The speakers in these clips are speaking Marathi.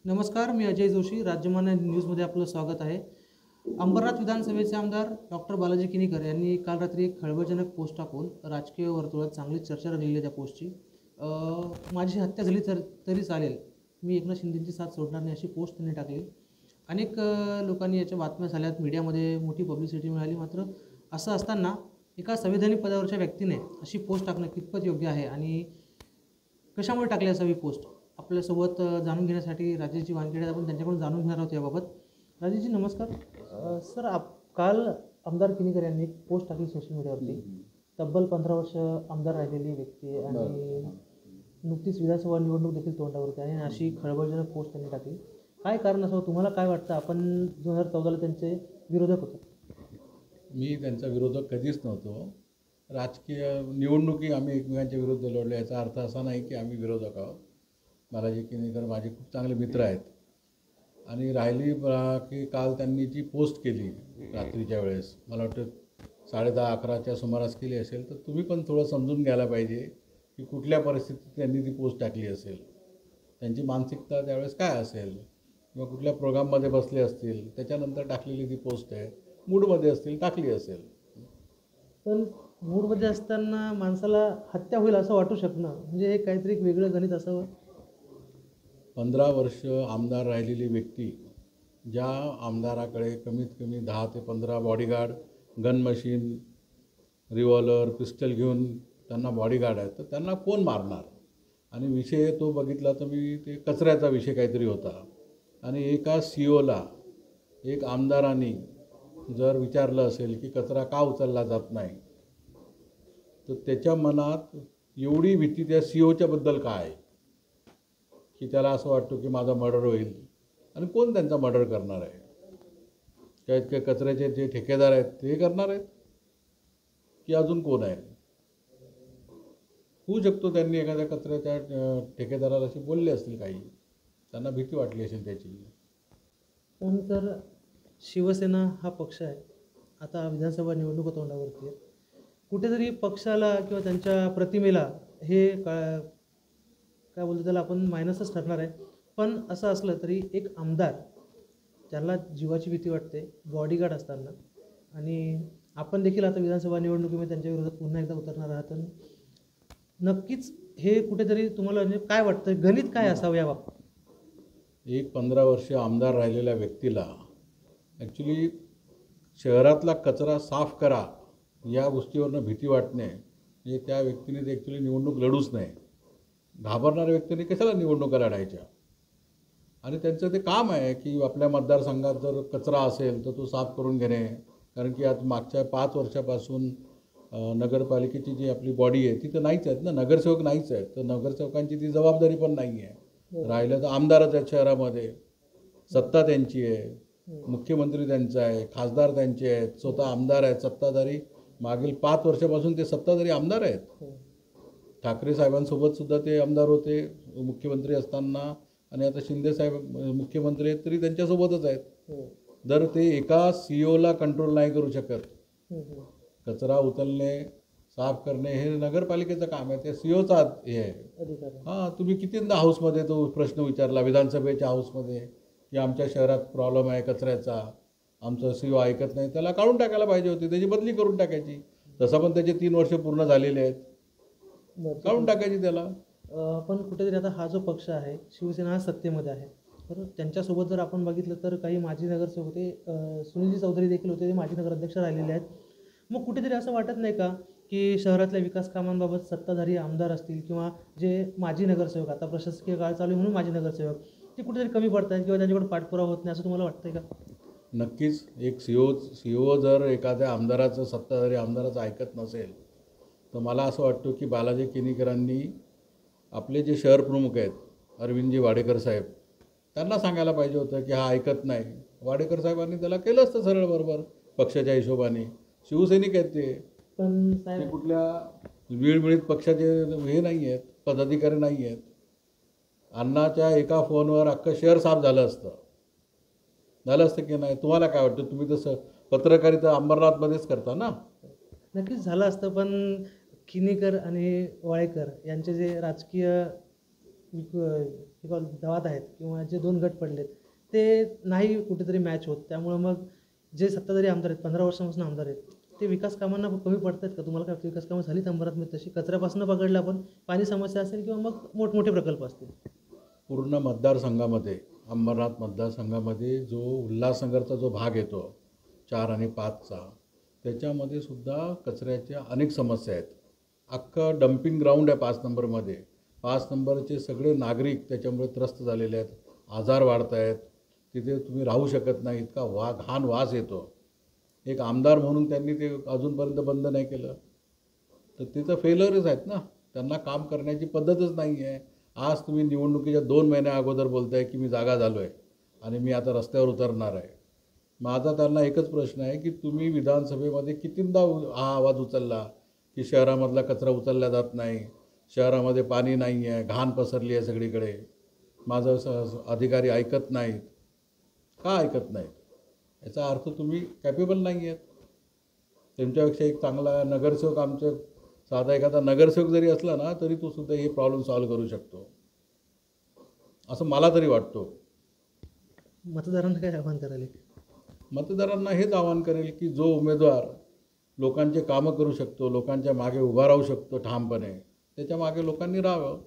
नमस्कार, मी अजय जोशी. राज्यमान्य न्यूजमध्ये आपलं स्वागत आहे. अंबरनाथ विधानसभेचे आमदार डॉक्टर बालाजी किनीकर यांनी काल रात्री एक खळबळजनक पोस्ट टाकून राजकीय वर्तुळात चांगलीच चर्चा रंगलेली आहे त्या पोस्टची. माझी हत्या झाली तरी चालेल, मी एकनाथ शिंदेंची साथ सोडणार नाही, अशी पोस्ट त्यांनी टाकली. अनेक लोकांनी याच्या बातम्या झाल्यात, मीडियामध्ये मोठी पब्लिसिटी मिळाली. मात्र असं असताना एका संविधानिक पदावरच्या व्यक्तीने अशी पोस्ट टाकणं कितपत योग्य आहे आणि कशामुळे टाकली असावी पोस्ट? आपल्यासोबत जाणून घेण्यासाठी राजेशजी वानखेडे आहेत. आपण त्यांच्याकडून जाणून घेणार आहोत याबाबत. राजेशजी नमस्कार. सर, काल आमदार किनीकर यांनी एक पोस्ट टाकली सोशल मीडियावरती. तब्बल 15 वर्ष आमदार राहिलेली व्यक्ती आहे आणि नुकतीच विधानसभा निवडणूक देखील तोंडावरती आहे आणि अशी खळबळजनक पोस्ट त्यांनी टाकली. काय कारण असावं? तुम्हाला काय वाटतं? आपण 2014ला त्यांचे विरोधक होतो. मी त्यांचा विरोधक कधीच नव्हतो. राजकीय निवडणुकी आम्ही एकमेकांच्या विरुद्ध लढलो, याचा अर्थ असा नाही की आम्ही विरोधक आहोत. बालाजी किनीकर माझे खूप चांगले मित्र आहेत. आणि राहिली की काल त्यांनी जी पोस्ट केली रात्रीच्या वेळेस, मला वाटतं 10:30-11च्या सुमारास केली असेल, तर तुम्ही पण थोडं समजून घ्यायला पाहिजे की कुठल्या परिस्थितीत त्यांनी ती पोस्ट टाकली असेल, त्यांची मानसिकता त्यावेळेस काय असेल, किंवा कुठल्या प्रोग्राममध्ये बसले असतील त्याच्यानंतर टाकलेली ती पोस्ट आहे, मूडमध्ये असतील टाकली असेल. पण मूडमध्ये असताना माणसाला हत्या होईल असं वाटू शकणं म्हणजे हे काहीतरी एक वेगळं गणित असावं. 15 वर्ष आमदार राहिलेली व्यक्ती, ज्या आमदाराकडे कमीत कमी 10 ते 15 bodyguard, gun machine, revolver, pistol घेऊन त्यांना बॉडीगार्ड आहेत, तर त्यांना कोण मारणार? आणि विषय तो बघितला तर मी ते कचऱ्याचा विषय काहीतरी होता. आणि एका CEOला एक आमदारांनी जर विचारलं असेल की कचरा का उचलला जात नाही, तर त्याच्या मनात एवढी भीती त्या CEOच्या बद्दल काय आहे की त्याला असं वाटतं की माझा मर्डर होईल. आणि कोण त्यांचा मर्डर करणार आहे? काय कचऱ्याचे जे ठेकेदार आहेत ते करणार आहेत की अजून कोण आहे? होऊ शकतो त्यांनी एखाद्या कचऱ्याच्या ठेकेदाराला अशी बोलले असतील, काही त्यांना भीती वाटली असेल त्याची. पण तर शिवसेना हा पक्ष आहे, आता विधानसभा निवडणुका तोंडावरती आहे. कुठेतरी पक्षाला किंवा त्यांच्या प्रतिमेला हे काय बोलतो त्याला आपण मायनसच ठरणार आहे. पण असं असलं तरी एक आमदार ज्याला जीवाची भीती वाटते, बॉडीगार्ड असताना, आणि आपण देखील आता विधानसभा निवडणुकीमध्ये त्यांच्या विरोधात पुन्हा एकदा उतरणार आहात, नक्कीच हे कुठेतरी तुम्हाला म्हणजे काय वाटतं, गणित काय असावं या बाबतीत? एक 15 वर्ष आमदार राहिलेल्या व्यक्तीला ॲक्च्युली शहरातला कचरा साफ करा या गोष्टीवरनं भीती वाटणे, म्हणजे त्या व्यक्तीने ते ॲक्च्युली निवडणूक लढूच नाही. घाबरणाऱ्या व्यक्तीने कशाला निवडणुका लढायच्या? आणि त्यांचं ते काम आहे की आपल्या मतदारसंघात जर कचरा असेल तर तो साफ करून घेणे. कारण की आज मागच्या 5 वर्षापासून नगरपालिकेची जी आपली बॉडी आहे ती तर नाहीच आहेत ना, नगरसेवक नाहीच आहेत. तर नगरसेवकांची ती जबाबदारी पण नाही आहे. राहिलं तर आमदारच आहेत शहरामध्ये, सत्ता त्यांची आहे, मुख्यमंत्री त्यांचा आहे, खासदार त्यांचे आहेत, स्वतः आमदार आहेत सत्ताधारी. मागील 5 वर्षापासून ते सत्ताधारी आमदार आहेत. ठाकरे साहेबांसोबत सुद्धा ते आमदार होते मुख्यमंत्री असताना, आणि आता शिंदेसाहेब मुख्यमंत्री आहेत तरी त्यांच्यासोबतच आहेत. जर ते एका CEOला कंट्रोल नाही करू शकत, कचरा उचलणे साफ करणे हे नगरपालिकेचं काम आहे, ते CEOचा हे आहे. हां, तुम्ही कितींदा हाऊसमध्ये तो प्रश्न विचारला, विधानसभेच्या हाऊसमध्ये, की आमच्या शहरात प्रॉब्लेम आहे कचऱ्याचा, आमचं CEO ऐकत नाही, त्याला काढून टाकायला पाहिजे होती, त्याची बदली करून टाकायची. तसं पण त्याचे 3 वर्ष पूर्ण झालेले आहेत, काढून टाकायची त्याला. पण कुठेतरी आता हा जो पक्ष आहे, शिवसेना हा सत्तेमध्ये आहे, तर त्यांच्यासोबत जर आपण बघितलं तर काही माजी नगरसेवक होते, सुनीलजी चौधरी देखील होते, ते माजी नगराध्यक्ष राहिलेले आहेत. मग कुठेतरी असं वाटत नाही का की शहरातल्या विकास कामांबाबत सत्ताधारी आमदार असतील किंवा जे माजी नगरसेवक, आता प्रशासकीय काळ चालू आहे म्हणून माजी नगरसेवक, ते कुठेतरी कमी पडत आहेत किंवा त्यांच्याकडे पाठपुरावा होत नाही, असं तुम्हाला वाटतंय का? नक्कीच. एक CEO जर एखाद्या आमदाराचं, सत्ताधारी आमदाराचं ऐकत नसेल, तर मला असं वाटतं की बालाजी किनीकरांनी आपले जे शहर प्रमुख आहेत अरविंदजी वाडेकर साहेब, त्यांना सांगायला पाहिजे होतं की हा ऐकत नाही. वाडेकर साहेबांनी त्याला केलं असतं सरळ बरोबर पक्षाच्या हिशोबाने. शिवसैनिक आहेत ते, पण ते साहेब, कुठल्या विळमिळीत पक्षाचे हे नाही आहेत, पदाधिकारी नाही आहेत. अण्णाच्या एका फोनवर अख्खं शहर साफ झालं असतं की नाही? तुम्हाला काय वाटतं? तुम्ही तसं पत्रकारिता अंबरनाथमध्येच करता ना. नक्कीच झालं असतं. पण किनीकर आणि वाळेकर यांचे जे राजकीय वाद आहेत किंवा जे 2 गट पडलेत ते नाही कुठेतरी मॅच होत. त्यामुळं मग जे सत्ताधारी आमदार आहेत, 15 वर्षांपासून आमदार आहेत, ते विकास कामांना कमी पडत आहेत का? तुम्हाला काय वाटतं विकास कामं झालीत अंबरनाथमध्ये तशी? कचऱ्यापासून पकडलं आपण, पाणी समस्या असेल किंवा मग मोठमोठे प्रकल्प असतील. पूर्ण मतदारसंघामध्ये अंबरनाथ मतदारसंघामध्ये जो उल्हासनगरचा जो भाग येतो 4 आणि 5चा, त्याच्यामध्ये सुद्धा कचऱ्याच्या अनेक समस्या आहेत. अख्खं डम्पिंग ग्राउंड आहे 5 नंबरमध्ये. 5 नंबरचे सगळे नागरिक त्याच्यामुळे त्रस्त झालेले आहेत. आजार वाढत आहेत. तिथे तुम्ही राहू शकत नाही, इतका घाण वास येतो. एक आमदार म्हणून त्यांनी ते अजूनपर्यंत बंद नाही केलं. तर ते तर फेलरच आहेत ना. त्यांना काम करण्याची पद्धतच नाही आहे. आज तुम्ही निवडणुकीच्या 2 महिन्या अगोदर बोलताय की मी जागा झालो आहे आणि मी आता रस्त्यावर उतरणार आहे. माझा त्यांना एकच प्रश्न आहे की तुम्ही विधानसभेमध्ये कितींदा हा आवाज उचलला की शहरामधला कचरा उचलला जात नाही, शहरामध्ये पाणी नाही आहे, घाण पसरली आहे सगळीकडे, माझं अधिकारी ऐकत नाहीत. का ऐकत नाहीत? याचा अर्थ तुम्ही कॅपेबल नाही आहेत. तुमच्यापेक्षा एक चांगला नगरसेवक, आमच्या साधा एखादा नगरसेवक जरी असला ना तरी तो सुद्धा हे प्रॉब्लेम सॉल्व्ह करू शकतो, असं मला तरी वाटतो. मतदारांना काय आव्हान करायला? मतदारांना हेच आवाहन करेल की जो उमेदवार लोकांचे कामं करू शकतो, लोकांच्या मागे उभा राहू शकतो ठामपणे, त्याच्या मागे लोकांनी राहावं.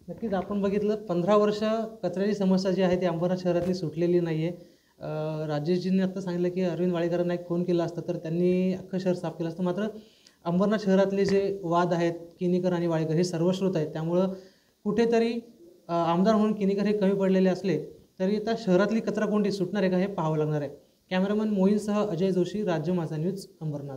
नक्कीच आपण बघितलं 15 वर्ष कचऱ्याची समस्या जी आहे ती अंबरनाथ शहरातली सुटलेली नाही आहे. राजेशजींनी आत्ता सांगितलं की अरविंद वाळेकरांना एक फोन केला असता तर त्यांनी अख्खं शहर साफ केलं असतं. मात्र अंबरनाथ शहरातले जे वाद आहेत, किनीकर आणि वाळेकर हे सर्वश्रुत आहेत. त्यामुळं कुठेतरी आमदार म्हणून किनीकर हे कमी पडलेले असले तरी आता शहरातली कचरा कोंडी सुटणार आहे का हे पाहावं लागणार आहे. कॅमेरामन मोहीनसह अजय जोशी, राज्य माझा न्यूज, अंबरनाथ.